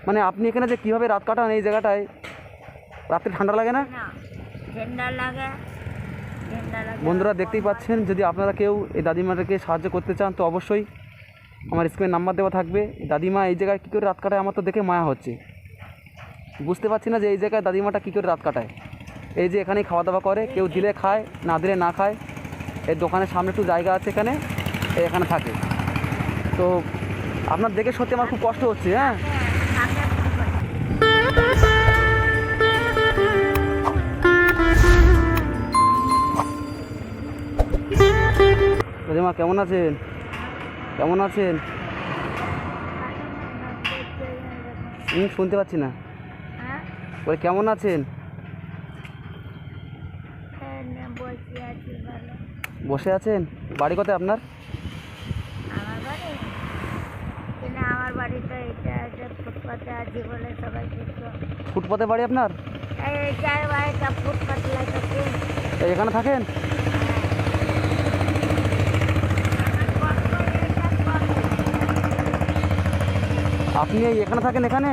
মানে আপনি এখানে যে কীভাবে রাত কাটান এই জায়গাটায়, রাত্রে ঠান্ডা লাগে না? ঠান্ডা লাগে। বন্ধুরা দেখতেই পাচ্ছেন, যদি আপনারা কেউ এই দাদিমাটাকে সাহায্য করতে চান তো অবশ্যই আমার স্ক্রিনে নাম্বার দেওয়া থাকবে। দাদিমা এই জায়গায় কী করে রাত কাটায় আমার তো দেখে মায়া হচ্ছে, বুঝতে পারছি না যে এই জায়গায় দাদিমাটা কী করে রাত কাটায়। এই যে এখানেই খাওয়া দাওয়া করে, কেউ দিলে খায়, না দিলে না খায়। এই দোকানের সামনে একটু জায়গা আছে, এখানে থাকে। তো আপনার দেখে সত্যি আমার খুব কষ্ট হচ্ছে। হ্যাঁ, দাদিমা কেমন আছেন? কেমন আছেন? শুনতে পাচ্ছি না। বলে কেমন আছেন? বসে আছেন? বাড়ি কোথায় আপনার? আমার বাড়ি তো এটা ফুটপাতে আছে বলে সবাই ফুটপাতে বাড়ি আপনার? ফুটপাতে এখানে থাকেন? আপনি এখানে থাকেন? এখানে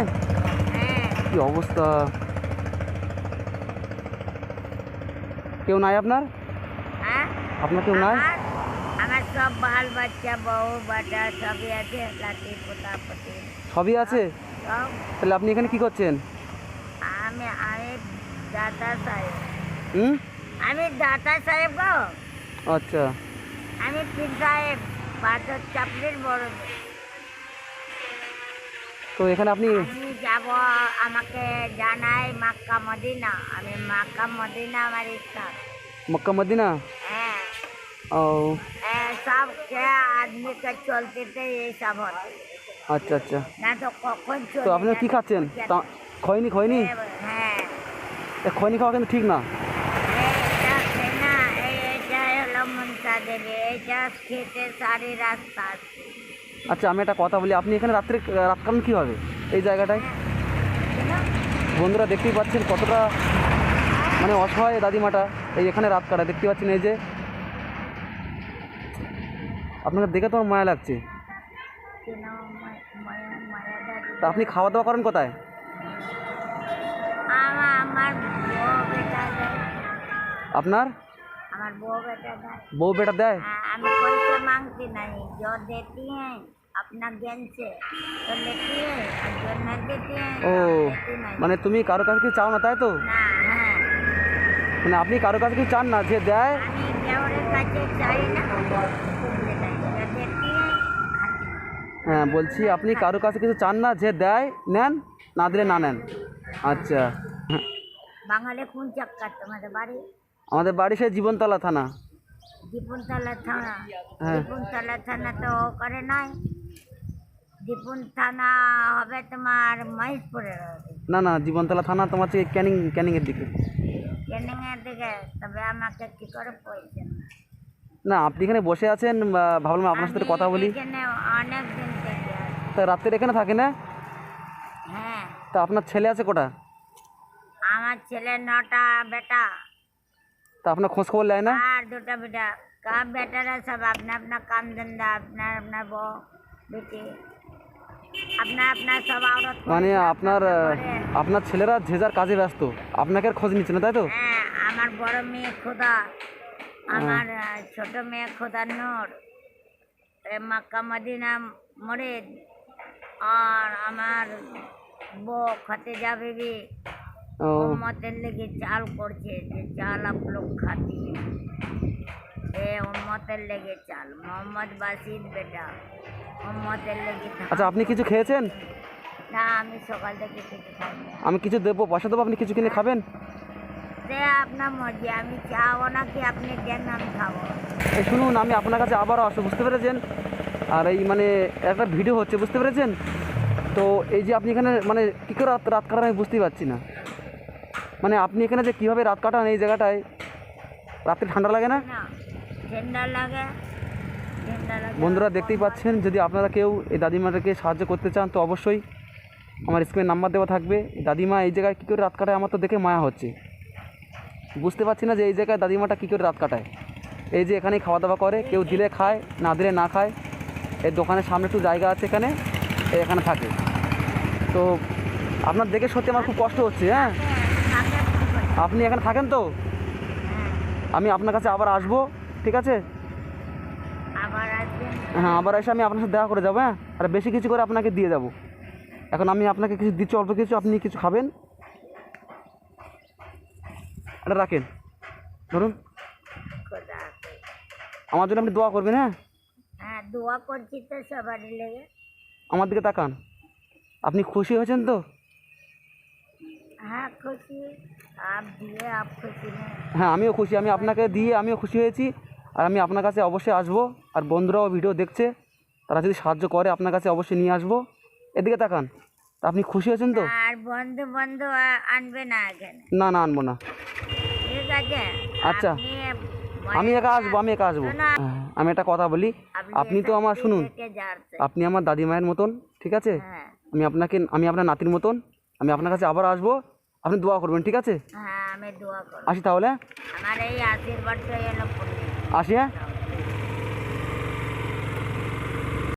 কি অবস্থা, কেউ নাই আপনার? আপনার কেউ নাই? আমার সব বাল বাচ্চা বউ বাটা সবই আছে, লাঠি পোতা পতি সবই আছে। তাহলে আপনি এখানে কি করছেন? আমি দাদা সাহেব। আমি দাদা সাহেব গো। আচ্ছা, আমি পীর সাহেব বাদর চাপড়ির বড়। তো এখানে আপনি যাব, আমাকে জানাই মক্কা মদিনা। আমি মক্কা মদিনা আমার ইচ্ছা। Mecca Medina? হ্যাঁ। ও सब क्या आदमी का चलते थे ये सब होते। আচ্ছা আচ্ছা। ना तो कौन তো আপনি কি খাচ্ছেন? খয়নি? হ্যাঁ, খয়নি খাওয়া কিন্তু ঠিক না। খেতে সারি রাস্তা। আচ্ছা, আমি একটা কথা বলি, আপনি এখানে রাত্রে রাত কাটান কীভাবে এই জায়গাটায়? বন্ধুরা দেখতেই পাচ্ছেন কতটা মানে অসহায় দাদিমাটা, এই এখানে রাত কাটায়। দেখতে পাচ্ছেন এই যে, আপনাকে দেখে তো আমার মায়া লাগছে। তা আপনি খাওয়া দাওয়া করেন কোথায়? আপনার বউ বেটা দেয়? আমি पैसे मांगती नहीं, जो देती हैं अपना ज्ञान से तो लेती है, और जो न देती हैं ও देती नहीं। মানে তুমি কারো কাছে কি চাও না, তাই তো? না, হ্যাঁ, মানে আপনি কারো কাছে কি চান না যে দেয়? আমি কেউরের কাছে চাই না, जो देती हैं खाती। হ্যাঁ, বলছি আপনি কারো কাছে কিছু চান না, যে দেয় নেন, না দিলে না নেন। আচ্ছা, বাঙালি কোন চাক্কার তোমাদের বাড়ি? আমাদের বাড়ি সেই জীবনতলা থানা। দীপুনতলা থানা? হ্যাঁ। দীপুনতলা থানা তো করে নাই, দীপুন থানা হবে তোমার মহেশপুরের। না না, জীবনতলা থানা তোমার হচ্ছে ক্যানিংয়ের দিকে। ক্যানিংয়ের দিকে? তবে আমাকে কি করে পয়সা? না, আপনি এখানে বসে আছেন, ভাবলাম আপনার সাথে কথা বলি। এখানে অনেক দিন থেকে। তা রাত্রে এখানে থাকে না? হ্যাঁ। তা আপনার ছেলে আছে কোটা? আমার ছেলে 9টা বেটা। তা আপনার খোঁজ খবর নেয় না? আর 2টা बेटा। काम बेटारा सब अपना अपना काम धंधा, अपना अपना बो बेटी, अपना अपना सब औरत। মানে আপনার ছেলেরা যে যার কাজে ব্যস্ত, আপনাকে আর খোঁজ নিচ্ছে না, তাই তো? হ্যাঁ, আমার বড় মেয়ে খোদা, আমার ছোট মেয়ে খোদা নূর, মক্কা মদিনা মুরিদ, আর আমার বউ খতিজা বিবি উম্মতের লেগে চাল করছে, যে চাল आप लोग खाती है, এ উম্মতের লেগে চাল। মোহাম্মদ বাসির বেটা উম্মতের লেগে। আচ্ছা, আপনি কিছু খেয়েছেন? না, আমি সকাল থেকে কিছু খাইনি। আমি কিছু দেবো, পয়সা দেবো, আপনি কিছু কিনে খাবেন? সে আপনার মর্জি, আমি চাবো না কি আপনি দেন, আমি খাবো। এই শুনুন, আমি আপনার কাছে আবারও আসবো, বুঝতে পেরেছেন? আর এই মানে একটা ভিডিও হচ্ছে, বুঝতে পেরেছেন? তো এই যে আপনি এখানে মানে কী করে রাত কাটান আমি বুঝতেই পারছি না। মানে আপনি এখানে যে কীভাবে রাত কাটান এই জায়গাটায়, রাত্রে ঠান্ডা লাগে না? ঠান্ডা লাগে। বন্ধুরা দেখতেই পাচ্ছেন, যদি আপনারা কেউ এই দাদিমাটাকে সাহায্য করতে চান তো অবশ্যই আমার স্ক্রিনে নাম্বার দেওয়া থাকবে। দাদিমা এই জায়গায় কী করে রাত কাটায় আমার তো দেখে মায়া হচ্ছে, বুঝতে পারছি না যে এই জায়গায় দাদিমাটা কী করে রাত কাটায়। এই যে এখানেই খাওয়া দাওয়া করে, কেউ দিলে খায়, না দিলে না খায়। এই দোকানের সামনে একটু জায়গা আছে, এখানে থাকে। তো আপনার দেখে সত্যি আমার খুব কষ্ট হচ্ছে। হ্যাঁ, কাকে ফোন করছি? আপনি এখানে থাকেন তো? হ্যাঁ, আমি আপনার কাছে আবার আসবো, ঠিক আছে? আবার আসবেন? হ্যাঁ, আবার এসে আমি আপনার সাথে দেখা করে যাবো। হ্যাঁ, আর বেশি কিছু করে আপনাকে দিয়ে যাবো। এখন আমি আপনাকে কিছু দিচ্ছি, অল্প কিছু, আপনি কিছু খাবেন। এটা রাখেন, ধরুন। খোদা হাফেজ। আমার জন্য আপনি দোয়া করবেন। হ্যাঁ, হ্যাঁ, দোয়া করছি তো সবারই লেগে। আমার দিকে তাকান। আপনি খুশি হয়েছেন তো? हाँ खुशी आप दिए आप खुशी में। হ্যাঁ, আমিও খুশি। আমি আপনাকে দিয়ে আমিও খুশি হয়েছি। আর আমি আপনার কাছে অবশ্যই আসবো। আর বন্ধুরাও ভিডিও দেখছে, তারা যদি সাহায্য করে আপনার কাছে অবশ্যই নিয়ে আসবো। এদিকে তাকান। তা আপনি খুশি হয়েছেন তো? আর বন্ধু বন্ধু আনবে না এখানে, না না, আনবো না। ঠিক আছে? আচ্ছা, আপনি আমি একা আসবো, আমি একা আসবো। শোনো, হ্যাঁ, আমি একটা কথা বলি। আপনি তো আমার, শুনুন, থেকে যাচ্ছে। আপনি আমার দাদিমায়ের মতন, ঠিক আছে? হ্যাঁ আমি আপনার নাতির মতন। আমি আপনার কাছে আবার আসবো, আপনি দোয়া করবেন, ঠিক আছে? হ্যাঁ, আমি দোয়া করব। আসি তাহলে। আমার এই আশীর্বাদ তো এলো পুণ্য। আসি, হ্যাঁ।